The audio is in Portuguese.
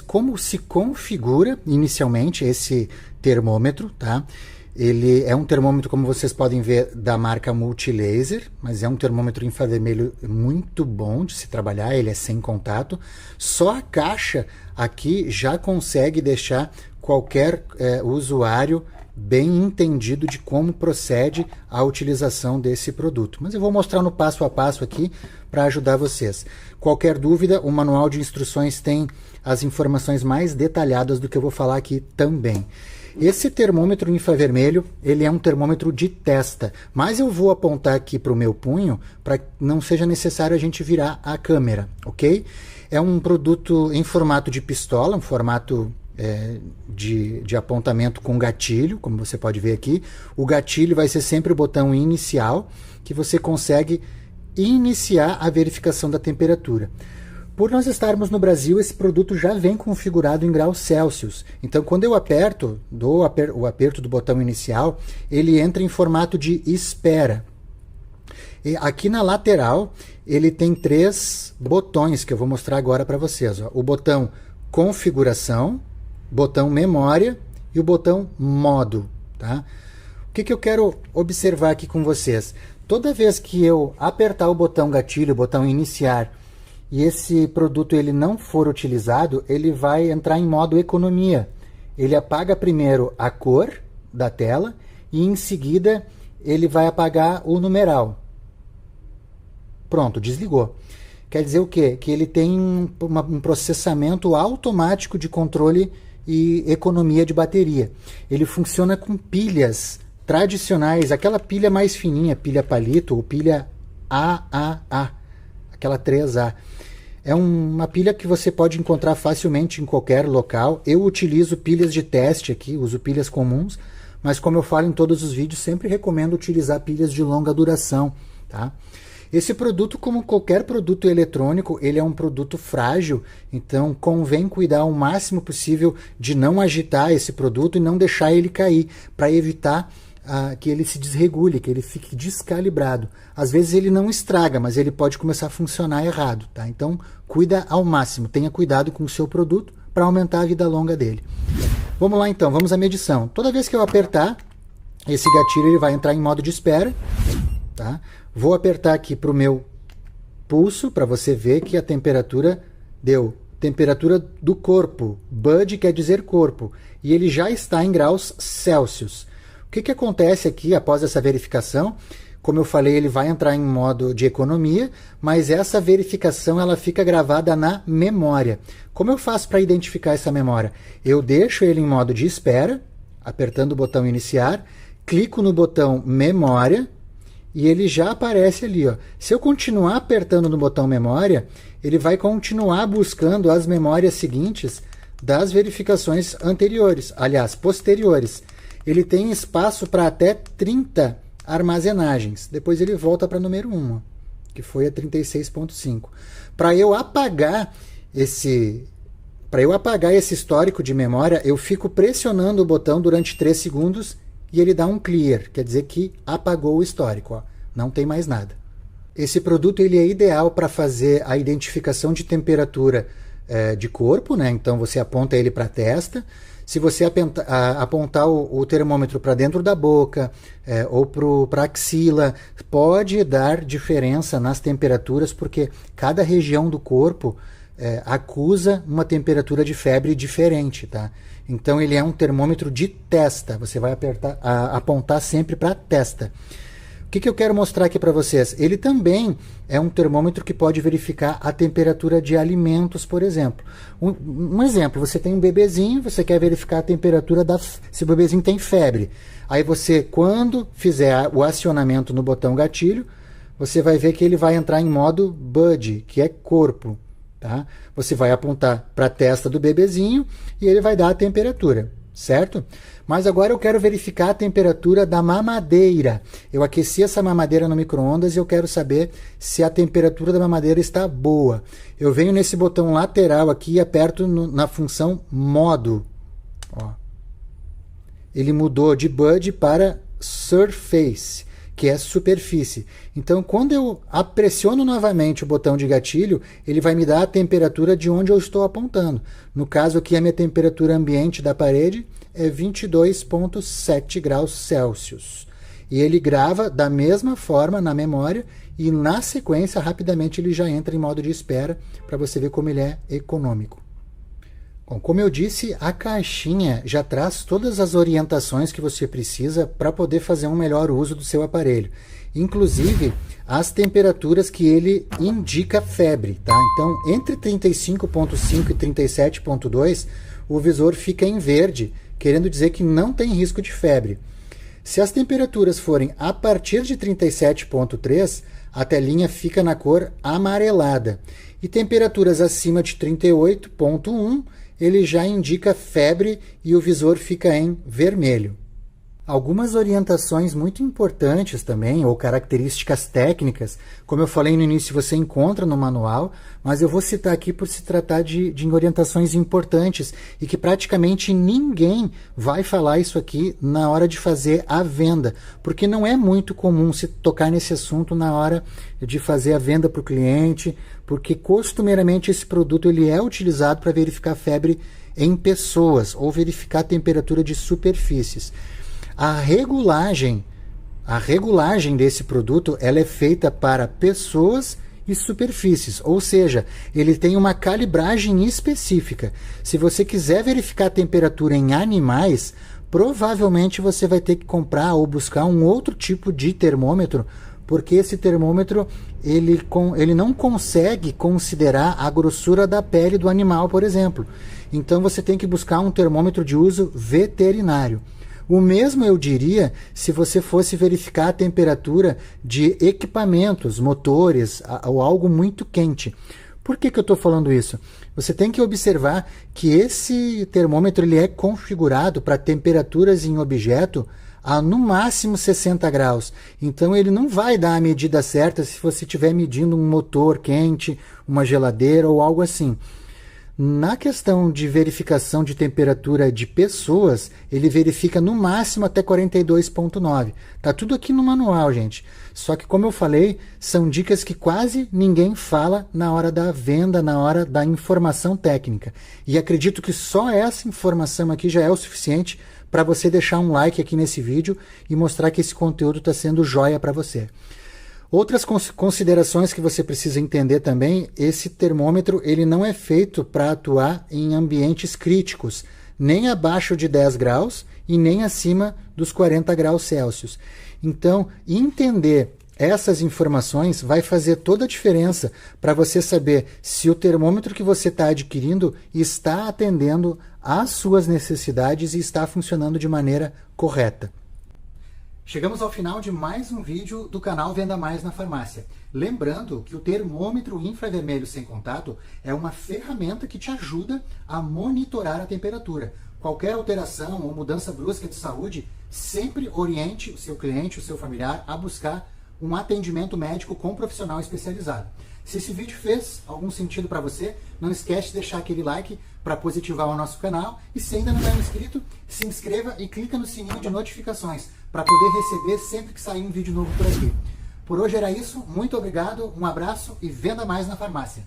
Como se configura inicialmente esse termômetro, tá? Ele é um termômetro, como vocês podem ver, da marca Multilaser, mas é um termômetro infravermelho muito bom de se trabalhar, ele é sem contato. Só a caixa aqui já consegue deixar qualquer usuário bem entendido de como procede a utilização desse produto. Mas eu vou mostrar no passo a passo aqui para ajudar vocês. Qualquer dúvida, o manual de instruções tem as informações mais detalhadas do que eu vou falar aqui também. Esse termômetro infravermelho, ele é um termômetro de testa, mas eu vou apontar aqui para o meu punho para que não seja necessário a gente virar a câmera, ok? É um produto em formato de pistola, um formato de apontamento com gatilho, como você pode ver aqui. O gatilho vai ser sempre o botão inicial, que você consegue iniciar a verificação da temperatura. Por nós estarmos no Brasil, esse produto já vem configurado em graus Celsius. Então, quando eu aperto, dou o aperto do botão inicial, ele entra em formato de espera. E aqui na lateral, ele tem 3 botões que eu vou mostrar agora para vocês. Ó. O botão configuração, botão memória e o botão modo. Tá? O que eu quero observar aqui com vocês? Toda vez que eu apertar o botão gatilho, o botão iniciar, e esse produto ele não for utilizado, ele vai entrar em modo economia. Ele apaga primeiro a cor da tela e em seguida ele vai apagar o numeral. Pronto, desligou. Quer dizer o quê? Que ele tem um processamento automático de controle e economia de bateria. Ele funciona com pilhas tradicionais, aquela pilha mais fininha, pilha palito ou pilha AAA, aquela 3A. É uma pilha que você pode encontrar facilmente em qualquer local. Eu utilizo pilhas de teste aqui, uso pilhas comuns, mas como eu falo em todos os vídeos, sempre recomendo utilizar pilhas de longa duração. Tá? Esse produto, como qualquer produto eletrônico, ele é um produto frágil, então convém cuidar o máximo possível de não agitar esse produto e não deixar ele cair, para evitar que ele se desregule, que ele fique descalibrado. Às vezes ele não estraga, mas ele pode começar a funcionar errado. Tá? Então, cuida ao máximo, tenha cuidado com o seu produto para aumentar a vida longa dele. Vamos lá então, vamos à medição. Toda vez que eu apertar, esse gatilho ele vai entrar em modo de espera. Tá? Vou apertar aqui para o meu pulso, para você ver que a temperatura deu. Temperatura do corpo. Bud quer dizer corpo. E ele já está em graus Celsius. O que acontece aqui após essa verificação? Como eu falei, ele vai entrar em modo de economia, mas essa verificação ela fica gravada na memória. Como eu faço para identificar essa memória? Eu deixo ele em modo de espera, apertando o botão iniciar, clico no botão memória e ele já aparece ali. Ó. Se eu continuar apertando no botão memória, ele vai continuar buscando as memórias seguintes das verificações anteriores, aliás, posteriores. Ele tem espaço para até 30 armazenagens. Depois ele volta para número 1, que foi a 36.5. Para eu apagar esse histórico de memória, eu fico pressionando o botão durante 3 segundos e ele dá um clear, quer dizer que apagou o histórico, ó, não tem mais nada. Esse produto ele é ideal para fazer a identificação de temperatura de corpo, né? Então você aponta ele para a testa. Se você apontar o termômetro para dentro da boca ou para a axila, pode dar diferença nas temperaturas, porque cada região do corpo acusa uma temperatura de febre diferente. Tá? Então ele é um termômetro de testa, você vai apontar sempre para a testa. O que eu quero mostrar aqui para vocês? Ele também é um termômetro que pode verificar a temperatura de alimentos, por exemplo. Um exemplo, você tem um bebezinho, você quer verificar a temperatura se o bebezinho tem febre. Aí você, quando fizer o acionamento no botão gatilho, você vai ver que ele vai entrar em modo Bud, que é corpo. Tá? Você vai apontar para a testa do bebezinho e ele vai dar a temperatura, certo? Mas agora eu quero verificar a temperatura da mamadeira. Eu aqueci essa mamadeira no micro-ondas e eu quero saber se a temperatura da mamadeira está boa. Eu venho nesse botão lateral aqui e aperto na função modo. Ó. Ele mudou de Bud para Surface, que é superfície. Então, quando eu pressiono novamente o botão de gatilho, ele vai me dar a temperatura de onde eu estou apontando. No caso aqui, a minha temperatura ambiente da parede é 22,7 graus Celsius. E ele grava da mesma forma na memória e, na sequência, rapidamente ele já entra em modo de espera para você ver como ele é econômico. Bom, como eu disse, a caixinha já traz todas as orientações que você precisa para poder fazer um melhor uso do seu aparelho. Inclusive, as temperaturas que ele indica febre, tá? Então, entre 35,5 e 37,2, o visor fica em verde, querendo dizer que não tem risco de febre. Se as temperaturas forem a partir de 37,3, a telinha fica na cor amarelada. E temperaturas acima de 38,1, ele já indica febre e o visor fica em vermelho. Algumas orientações muito importantes também, ou características técnicas, como eu falei no início, você encontra no manual, mas eu vou citar aqui por se tratar de orientações importantes e que praticamente ninguém vai falar isso aqui na hora de fazer a venda, porque não é muito comum se tocar nesse assunto na hora de fazer a venda para o cliente, porque costumeiramente esse produto ele é utilizado para verificar febre em pessoas ou verificar a temperatura de superfícies. A regulagem desse produto ela é feita para pessoas e superfícies, ou seja, ele tem uma calibragem específica. Se você quiser verificar a temperatura em animais, provavelmente você vai ter que comprar ou buscar um outro tipo de termômetro, porque esse termômetro ele não consegue considerar a grossura da pele do animal, por exemplo. Então você tem que buscar um termômetro de uso veterinário. O mesmo eu diria se você fosse verificar a temperatura de equipamentos, motores ou algo muito quente. Por que eu estou falando isso? Você tem que observar que esse termômetro ele é configurado para temperaturas em objeto a no máximo 60 graus. Então ele não vai dar a medida certa se você estiver medindo um motor quente, uma geladeira ou algo assim. Na questão de verificação de temperatura de pessoas, ele verifica no máximo até 42,9. Tá tudo aqui no manual, gente. Só que, como eu falei, são dicas que quase ninguém fala na hora da venda, na hora da informação técnica. E acredito que só essa informação aqui já é o suficiente para você deixar um like aqui nesse vídeo e mostrar que esse conteúdo está sendo joia para você. Outras considerações que você precisa entender também, esse termômetro ele não é feito para atuar em ambientes críticos, nem abaixo de 10 graus e nem acima dos 40 graus Celsius. Então, entender essas informações vai fazer toda a diferença para você saber se o termômetro que você está adquirindo está atendendo às suas necessidades e está funcionando de maneira correta. Chegamos ao final de mais um vídeo do canal Venda Mais na Farmácia. Lembrando que o termômetro infravermelho sem contato é uma ferramenta que te ajuda a monitorar a temperatura. Qualquer alteração ou mudança brusca de saúde, sempre oriente o seu cliente, o seu familiar, a buscar um atendimento médico com um profissional especializado. Se esse vídeo fez algum sentido para você, não esquece de deixar aquele like para positivar o nosso canal. E se ainda não é inscrito, se inscreva e clica no sininho de notificações para poder receber sempre que sair um vídeo novo por aqui. Por hoje era isso, muito obrigado, um abraço e venda mais na farmácia.